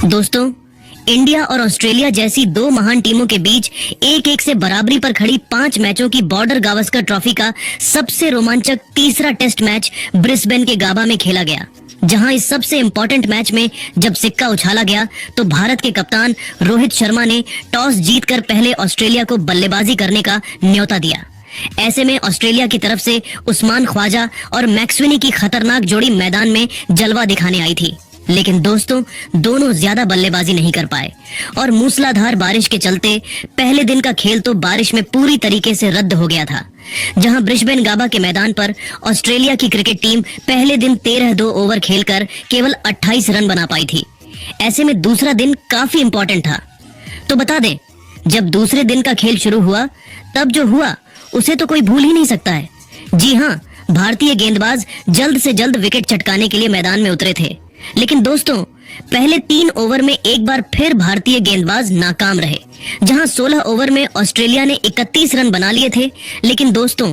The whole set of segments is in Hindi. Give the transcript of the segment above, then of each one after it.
दोस्तों, इंडिया और ऑस्ट्रेलिया जैसी दो महान टीमों के बीच एक एक से बराबरी पर खड़ी 5 मैचों की बॉर्डर गावस्कर ट्रॉफी का सबसे रोमांचक तीसरा टेस्ट मैच ब्रिस्बेन के गाबा में खेला गया, जहां इस सबसे इम्पोर्टेंट मैच में जब सिक्का उछाला गया तो भारत के कप्तान रोहित शर्मा ने टॉस जीतकर पहले ऑस्ट्रेलिया को बल्लेबाजी करने का न्योता दिया। ऐसे में ऑस्ट्रेलिया की तरफ से उस्मान ख्वाजा और मैक्सवेनी की खतरनाक जोड़ी मैदान में जलवा दिखाने आई थी, लेकिन दोस्तों दोनों ज्यादा बल्लेबाजी नहीं कर पाए और मूसलाधार बारिश के चलते पहले दिन का खेल तो बारिश में पूरी तरीके से रद्द हो गया था। जहां ब्रिस्बेन गाबा के मैदान पर ऑस्ट्रेलिया की क्रिकेट टीम पहले दिन 13 ओवर खेलकर केवल 28 रन बना पाई थी। ऐसे में दूसरा दिन काफी इम्पोर्टेंट था। तो बता दें, जब दूसरे दिन का खेल शुरू हुआ तब जो हुआ उसे तो कोई भूल ही नहीं सकता है। जी हाँ, भारतीय गेंदबाज जल्द से जल्द विकेट चटकाने के लिए मैदान में उतरे थे, लेकिन दोस्तों पहले 3 ओवर में एक बार फिर भारतीय गेंदबाज नाकाम रहे। जहां 16 ओवर में ऑस्ट्रेलिया ने 31 रन बना लिए थे, लेकिन दोस्तों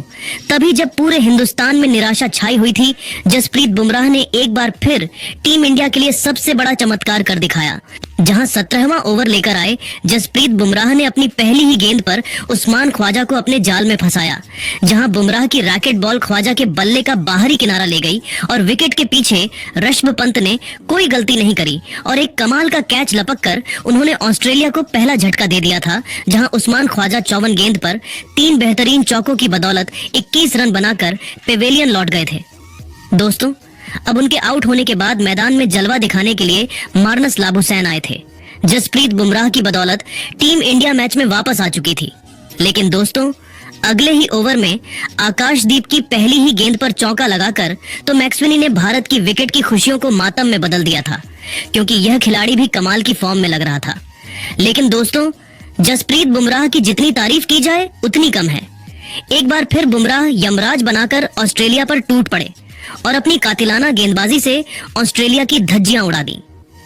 तभी जब पूरे हिंदुस्तान में निराशा छाई हुई थी, जसप्रीत बुमराह ने एक बार फिर टीम इंडिया के लिए सबसे बड़ा चमत्कार कर दिखाया। जहां 17वां ओवर लेकर आए जसप्रीत बुमराह ने अपनी पहली ही गेंद पर उस्मान ख्वाजा को अपने जाल में फंसाया। जहां बुमराह की रैकेट बॉल ख्वाजा के बल्ले का बाहरी किनारा ले गई और विकेट के पीछे ऋषभ पंत ने कोई गलती नहीं करी और एक कमाल का कैच लपककर उन्होंने ऑस्ट्रेलिया को पहला झटका दे दिया था। जहां उस्मान ख्वाजा 54 गेंद पर 3 बेहतरीन चौकों की बदौलत 21 रन बनाकर पेवेलियन लौट गए थे। दोस्तों अब उनके आउट होने के बाद मैदान में जलवा दिखाने के लिए मार्नस लाबुसैन आए थे। जसप्रीत बुमराह की बदौलत टीम इंडिया मैच में वापस आ चुकी थी, लेकिन दोस्तों अगले ही ओवर में आकाशदीप की पहली ही गेंद पर चौका लगाकर तो मैक्सवेनी ने भारत की विकेट की खुशियों को मातम में बदल दिया था, क्योंकि यह खिलाड़ी भी कमाल की फॉर्म में लग रहा था। लेकिन दोस्तों जसप्रीत बुमराह की जितनी तारीफ की जाए उतनी कम है। एक बार फिर बुमराह यमराज बनाकर ऑस्ट्रेलिया पर टूट पड़े और अपनी कातिलाना गेंदबाजी से ऑस्ट्रेलिया की धज्जियां उड़ा दी।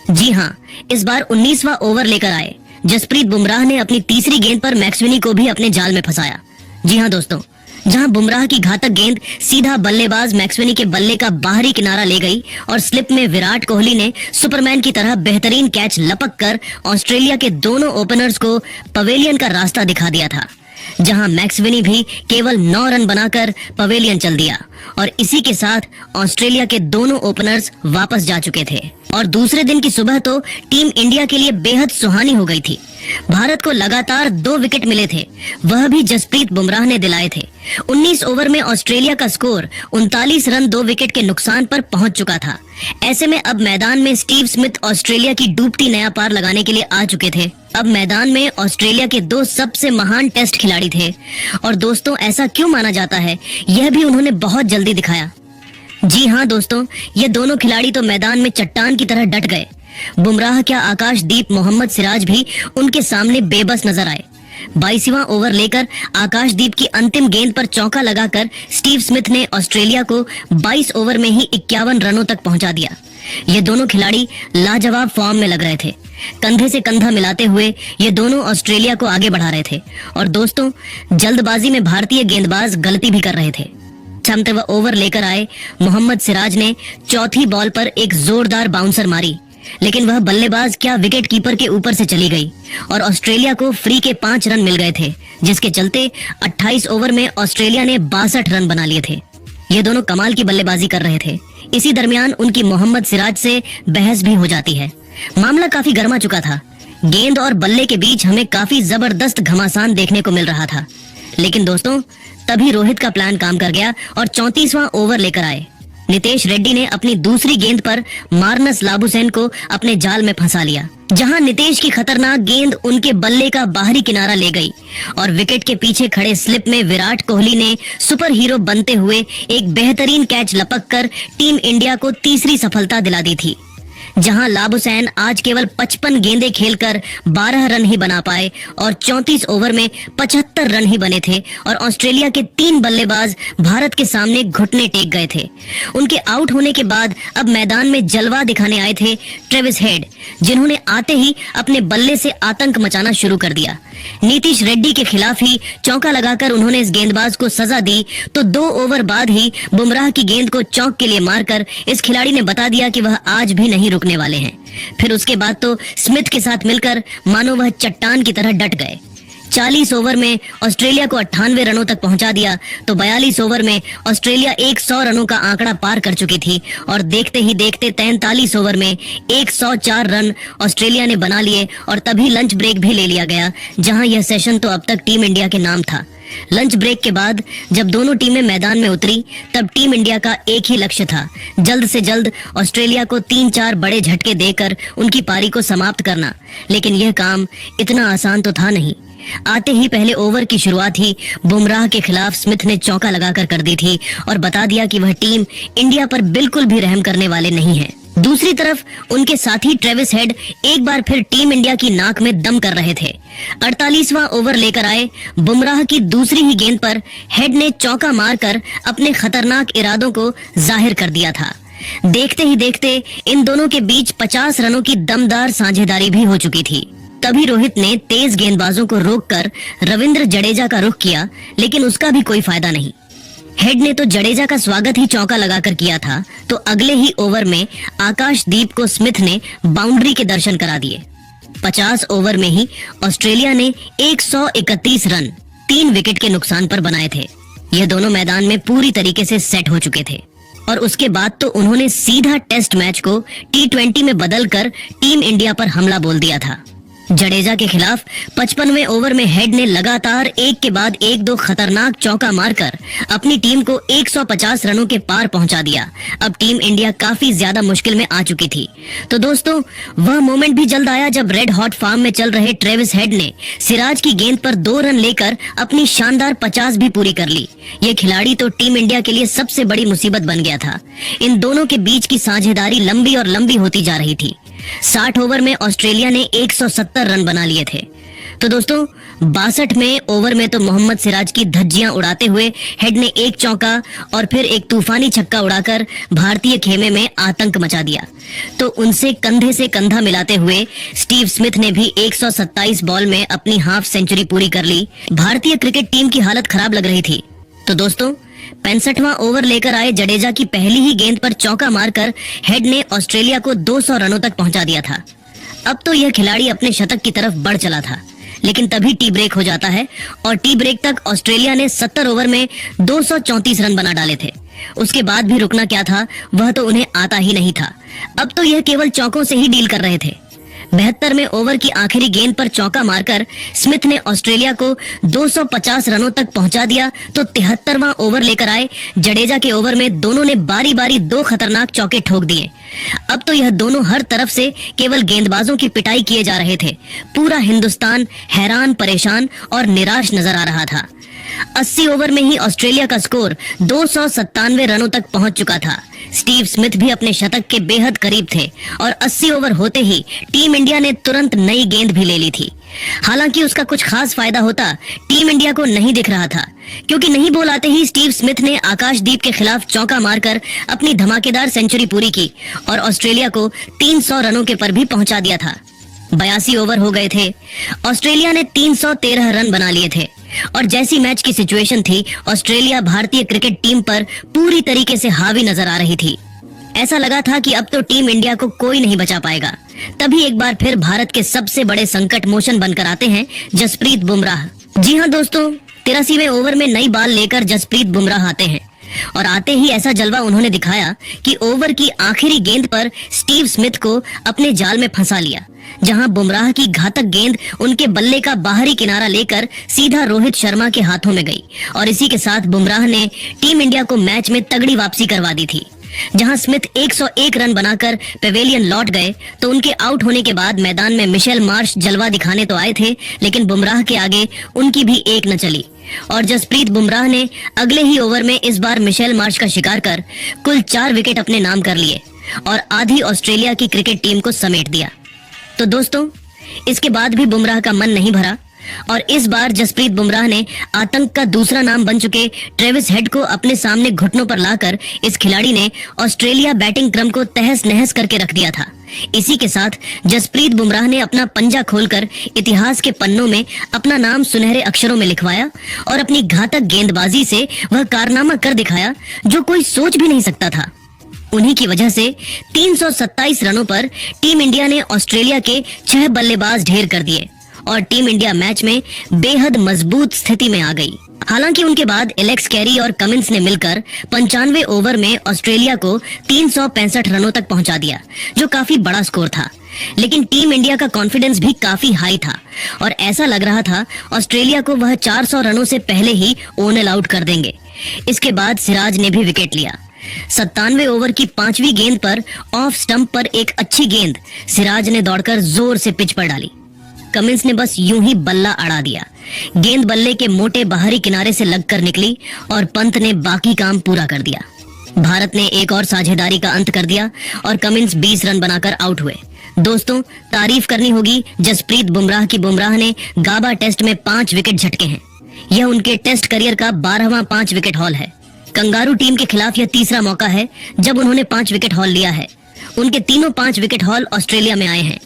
जी हाँ, इस बार 19वां ओवर लेकर आए जसप्रीत बुमराह ने अपनी तीसरी गेंद पर मैक्सवेनी को भी अपने जाल में फंसाया। जी हाँ दोस्तों, जहां बुमराह की घातक गेंद सीधा बल्लेबाज मैक्सवेनी के बल्ले का बाहरी किनारा ले गई और स्लिप में विराट कोहली ने सुपरमैन की तरह बेहतरीन कैच लपक कर ऑस्ट्रेलिया के दोनों ओपनर्स को पवेलियन का रास्ता दिखा दिया था। जहां मैक्सवेनी भी केवल 9 रन बनाकर पवेलियन चल दिया और इसी के साथ ऑस्ट्रेलिया के दोनों ओपनर्स वापस जा चुके थे और दूसरे दिन की सुबह तो टीम इंडिया के लिए बेहद सुहानी हो गई थी। भारत को लगातार 2 विकेट मिले थे, वह भी जसप्रीत बुमराह ने दिलाए थे। 19 ओवर में ऑस्ट्रेलिया का स्कोर 39 रन 2 विकेट के नुकसान पर पहुंच चुका था। ऐसे में अब मैदान में स्टीव स्मिथ ऑस्ट्रेलिया की डूबती नया पार लगाने के लिए आ चुके थे। अब मैदान में ऑस्ट्रेलिया के 2 सबसे महान टेस्ट खिलाड़ी थे और दोस्तों ऐसा क्यों माना जाता है, यह भी उन्होंने बहुत जल्दी दिखाया। जी हाँ दोस्तों, ये दोनों खिलाड़ी तो मैदान में चट्टान की तरह डट गए। बुमराह क्या, आकाशदीप मोहम्मद सिराज भी उनके सामने बेबस नजर आए। 22वां ओवर लेकर आकाशदीप की अंतिम गेंद पर चौका लगाकर स्टीव स्मिथ ने ऑस्ट्रेलिया को 22 ओवर में ही 51 रनों तक पहुंचा दिया। ये दोनों खिलाड़ी लाजवाब फॉर्म में लग रहे थे। कंधे से कंधा मिलाते हुए ये दोनों ऑस्ट्रेलिया को आगे बढ़ा रहे थे और दोस्तों जल्दबाजी में भारतीय गेंदबाज गलती भी कर रहे थे। 6वां ओवर लेकर आए मोहम्मद सिराज ने चौथी बॉल पर एक जोरदार बाउंसर मारी, लेकिन वह बल्लेबाज क्या विकेट कीपर के ऊपर से चली गई और ऑस्ट्रेलिया को फ्री के 5 रन मिल गए थे, जिसके चलते 28 ओवर में ऑस्ट्रेलिया ने 62 रन बना लिए थे। ये दोनों कमाल की बल्लेबाजी कर रहे थे। इसी दरमियान उनकी मोहम्मद सिराज से बहस भी हो जाती है। मामला काफी गर्मा चुका था। गेंद और बल्ले के बीच हमें काफी जबरदस्त घमासान देखने को मिल रहा था, लेकिन दोस्तों तभी रोहित का प्लान काम कर गया और 34वां ओवर लेकर आए। नितेश रेड्डी ने अपनी दूसरी गेंद पर मार्नस लाबुसैन को अपने जाल में फंसा लिया। जहां नितेश की खतरनाक गेंद उनके बल्ले का बाहरी किनारा ले गई और विकेट के पीछे खड़े स्लिप में विराट कोहली ने सुपर हीरो बनते हुए एक बेहतरीन कैच लपककर टीम इंडिया को तीसरी सफलता दिला दी थी। जहां लाबुसैन आज केवल 55 गेंदें खेलकर 12 रन ही बना पाए और 34 ओवर में 75 रन ही बने थे और ऑस्ट्रेलिया के 3 बल्लेबाज भारत के सामने घुटने टेक गए थे। उनके आउट होने के बाद अब मैदान में जलवा दिखाने आए थे ट्रेविस हेड, जिन्होंने आते ही अपने बल्ले से आतंक मचाना शुरू कर दिया। नीतीश रेड्डी के खिलाफ ही चौका लगाकर उन्होंने इस गेंदबाज को सजा दी तो 2 ओवर बाद ही बुमराह की गेंद को चौक के लिए मारकर इस खिलाड़ी ने बता दिया कि वह आज भी नहीं रुकने रुकने वाले हैं। फिर उसके बाद तो स्मिथ के साथ मिलकर मानो वह चट्टान की तरह डट गए। 40 ओवर में ऑस्ट्रेलिया को 98 रनों तक पहुंचा दिया तो 42 ओवर में ऑस्ट्रेलिया 100 रनों का आंकड़ा पार कर चुकी थी और देखते ही देखते 43 ओवर में 104 रन ऑस्ट्रेलिया ने बना लिए और तभी लंच ब्रेक भी ले लिया गया, जहां यह सेशन तो अब तक टीम इंडिया के नाम था। लंच ब्रेक के बाद जब दोनों टीमें मैदान में उतरी तब टीम इंडिया का एक ही लक्ष्य था, जल्द से जल्द ऑस्ट्रेलिया को 3-4 बड़े झटके देकर उनकी पारी को समाप्त करना। लेकिन यह काम इतना आसान तो था नहीं। आते ही पहले ओवर की शुरुआत ही बुमराह के खिलाफ स्मिथ ने चौका लगाकर कर दी थी और बता दिया कि वह टीम इंडिया पर बिल्कुल भी रहम करने वाले नहीं है। दूसरी तरफ उनके साथी ट्रेविस हेड एक बार फिर टीम इंडिया की नाक में दम कर रहे थे। 48वां ओवर लेकर आए बुमराह की दूसरी ही गेंद पर हेड ने चौका मारकर अपने खतरनाक इरादों को जाहिर कर दिया था। देखते ही देखते इन दोनों के बीच 50 रनों की दमदार साझेदारी भी हो चुकी थी। तभी रोहित ने तेज गेंदबाजों को रोककर रविंद्र जडेजा का रुख किया, लेकिन उसका भी कोई फायदा नहीं। हेड ने तो जडेजा का स्वागत ही चौका लगाकर किया था, तो अगले ही ओवर में आकाशदीप को स्मिथ ने बाउंड्री के दर्शन करा दिए। 50 ओवर में ही ऑस्ट्रेलिया ने 131 रन 3 विकेट के नुकसान पर बनाए थे। ये दोनों मैदान में पूरी तरीके से सेट हो चुके थे और उसके बाद तो उन्होंने सीधा टेस्ट मैच को T20 में बदलकर टीम इंडिया पर हमला बोल दिया था। जडेजा के खिलाफ 55वें ओवर में हेड ने लगातार एक के बाद एक 2 खतरनाक चौका मारकर अपनी टीम को 150 रनों के पार पहुंचा दिया। अब टीम इंडिया काफी ज्यादा मुश्किल में आ चुकी थी। तो दोस्तों, वह मोमेंट भी जल्द आया जब रेड हॉट फॉर्म में चल रहे ट्रेविस हेड ने सिराज की गेंद पर 2 रन लेकर अपनी शानदार 50 भी पूरी कर ली। ये खिलाड़ी तो टीम इंडिया के लिए सबसे बड़ी मुसीबत बन गया था। इन दोनों के बीच की साझेदारी लंबी और लंबी होती जा रही थी। 60 ओवर में ऑस्ट्रेलिया ने 170 रन बना लिए थे। तो दोस्तों, 62वें ओवर में तो मोहम्मद सिराज की धज्जियां उड़ाते हुए हेड ने एक चौका और फिर एक तूफानी छक्का उड़ाकर भारतीय खेमे में आतंक मचा दिया। तो उनसे कंधे से कंधा मिलाते हुए स्टीव स्मिथ ने भी 127 बॉल में अपनी हाफ सेंचुरी पूरी कर ली। भारतीय क्रिकेट टीम की हालत खराब लग रही थी। तो दोस्तों, 65वां ओवर लेकर आए जडेजा की पहली ही गेंद पर चौका मारकर हेड ने ऑस्ट्रेलिया को 200 रनों तक पहुंचा दिया था। अब तो यह खिलाड़ी अपने शतक की तरफ बढ़ चला था, लेकिन तभी टी ब्रेक हो जाता है और टी ब्रेक तक ऑस्ट्रेलिया ने 70 ओवर में 234 रन बना डाले थे। उसके बाद भी रुकना क्या था, वह तो उन्हें आता ही नहीं था। अब तो यह केवल चौकों से ही डील कर रहे थे। 72वें ओवर की आखिरी गेंद पर चौका मारकर स्मिथ ने ऑस्ट्रेलिया को 250 रनों तक पहुंचा दिया। तो 73वां ओवर लेकर आए जडेजा के ओवर में दोनों ने बारी बारी 2 खतरनाक चौके ठोक दिए। अब तो यह दोनों हर तरफ से केवल गेंदबाजों की पिटाई किए जा रहे थे। पूरा हिंदुस्तान हैरान, परेशान और निराश नजर आ रहा था। 80 ओवर में ही ऑस्ट्रेलिया का स्कोर 297 रनों तक पहुंच चुका था। स्टीव स्मिथ भी अपने शतक के बेहद करीब थे और 80 ओवर होते ही टीम इंडिया ने तुरंत नई गेंद भी ले ली थी। हालांकि उसका कुछ खास फायदा होता टीम इंडिया को नहीं दिख रहा था, क्योंकि नहीं बोल आते ही स्टीव स्मिथ ने आकाशदीप के खिलाफ चौका मारकर अपनी धमाकेदार सेंचुरी पूरी की और ऑस्ट्रेलिया को 300 रनों के पर भी पहुंचा दिया था। 82 ओवर हो गए थे। ऑस्ट्रेलिया ने 313 रन बना लिए थे और जैसी मैच की सिचुएशन थी, ऑस्ट्रेलिया भारतीय क्रिकेट टीम पर पूरी तरीके से हावी नजर आ रही थी। ऐसा लगा था कि अब तो टीम इंडिया को कोई नहीं बचा पाएगा। तभी एक बार फिर भारत के सबसे बड़े संकट मोचन बनकर आते हैं जसप्रीत बुमराह। जी हाँ दोस्तों, 83वें ओवर में नई बॉल लेकर जसप्रीत बुमराह आते हैं और आते ही ऐसा जलवा उन्होंने दिखाया कि ओवर की आखिरी गेंद पर स्टीव स्मिथ को अपने जाल में फंसा लिया, जहां बुमराह की घातक गेंद उनके बल्ले का बाहरी किनारा लेकर सीधा रोहित शर्मा के हाथों में गई और इसी के साथ बुमराह ने टीम इंडिया को मैच में तगड़ी वापसी करवा दी थी। जहां स्मिथ 101 रन बनाकर पेवेलियन लौट गए तो उनके आउट होने के बाद मैदान में मिशेल मार्श जलवा दिखाने तो आए थे, लेकिन बुमराह के आगे उनकी भी एक न चली और जसप्रीत बुमराह ने अगले ही ओवर में इस बार मिशेल मार्श का शिकार कर कुल 4 विकेट अपने नाम कर लिए और आधी ऑस्ट्रेलिया की क्रिकेट टीम को समेट दिया। तो दोस्तों, इसके बाद भी बुमराह का मन नहीं भरा और इस बार जसप्रीत बुमराह ने आतंक का दूसरा नाम बन चुके ट्रेविस हेड को अपने सामने घुटनों पर लाकर इस खिलाड़ी ने ऑस्ट्रेलिया बैटिंग क्रम को तहस नहस करके रख दिया था। इसी के साथ जसप्रीत बुमराह ने अपना पंजा खोलकर इतिहास के पन्नों में अपना नाम सुनहरे अक्षरों में लिखवाया और अपनी घातक गेंदबाजी से वह कारनामा कर दिखाया जो कोई सोच भी नहीं सकता था। उन्हीं की वजह से 327 रनों पर टीम इंडिया ने ऑस्ट्रेलिया के 6 बल्लेबाज ढेर कर दिए और टीम इंडिया मैच में बेहद मजबूत स्थिति में आ गई। हालांकि उनके बाद एलेक्स कैरी और कमिंस ने मिलकर 95 ओवर में ऑस्ट्रेलिया को 365 रनों तक पहुंचा दिया, जो काफी बड़ा स्कोर था। लेकिन टीम इंडिया का कॉन्फिडेंस भी काफी हाई था और ऐसा लग रहा था ऑस्ट्रेलिया को वह 400 रनों से पहले ही ऑल आउट कर देंगे। इसके बाद सिराज ने भी विकेट लिया। 97 ओवर की 5वीं गेंद पर ऑफ स्टंप पर एक अच्छी गेंद सिराज ने दौड़कर जोर से पिच पर डाली। कमिंस ने बस यूं ही बल्ला अड़ा दिया। गेंद बल्ले के मोटे बाहरी किनारे से लगकर निकली और पंत ने बाकी काम पूरा कर दिया। भारत ने एक और साझेदारी का अंत कर दिया और कमिंस 20 रन बनाकर आउट हुए। दोस्तों, तारीफ करनी होगी जसप्रीत बुमराह की। बुमराह ने गाबा टेस्ट में 5 विकेट झटके हैं। यह उनके टेस्ट करियर का 12वां 5 विकेट हॉल है। कंगारू टीम के खिलाफ यह तीसरा मौका है जब उन्होंने 5 विकेट हॉल लिया है। उनके तीनों 5 विकेट हॉल ऑस्ट्रेलिया में आए हैं।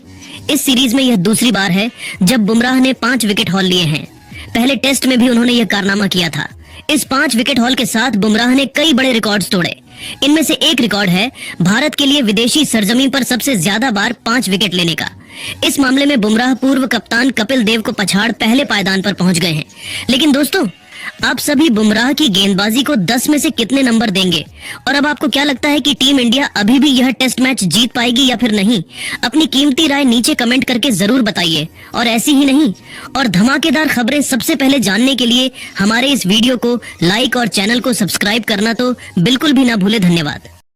इस सीरीज में यह दूसरी बार है जब बुमराह ने 5 विकेट हॉल लिए हैं। पहले टेस्ट में भी उन्होंने यह कारनामा किया था। इस 5 विकेट हॉल के साथ बुमराह ने कई बड़े रिकॉर्ड्स तोड़े। इनमें से एक रिकॉर्ड है भारत के लिए विदेशी सरजमीन पर सबसे ज्यादा बार 5 विकेट लेने का। इस मामले में बुमराह पूर्व कप्तान कपिल देव को पछाड़ पहले पायदान पर पहुंच गए हैं। लेकिन दोस्तों, आप सभी बुमराह की गेंदबाजी को 10 में से कितने नंबर देंगे? और अब आपको क्या लगता है कि टीम इंडिया अभी भी यह टेस्ट मैच जीत पाएगी या फिर नहीं? अपनी कीमती राय नीचे कमेंट करके जरूर बताइए। और ऐसी ही नहीं और धमाकेदार खबरें सबसे पहले जानने के लिए हमारे इस वीडियो को लाइक और चैनल को सब्सक्राइब करना तो बिल्कुल भी ना भूले। धन्यवाद।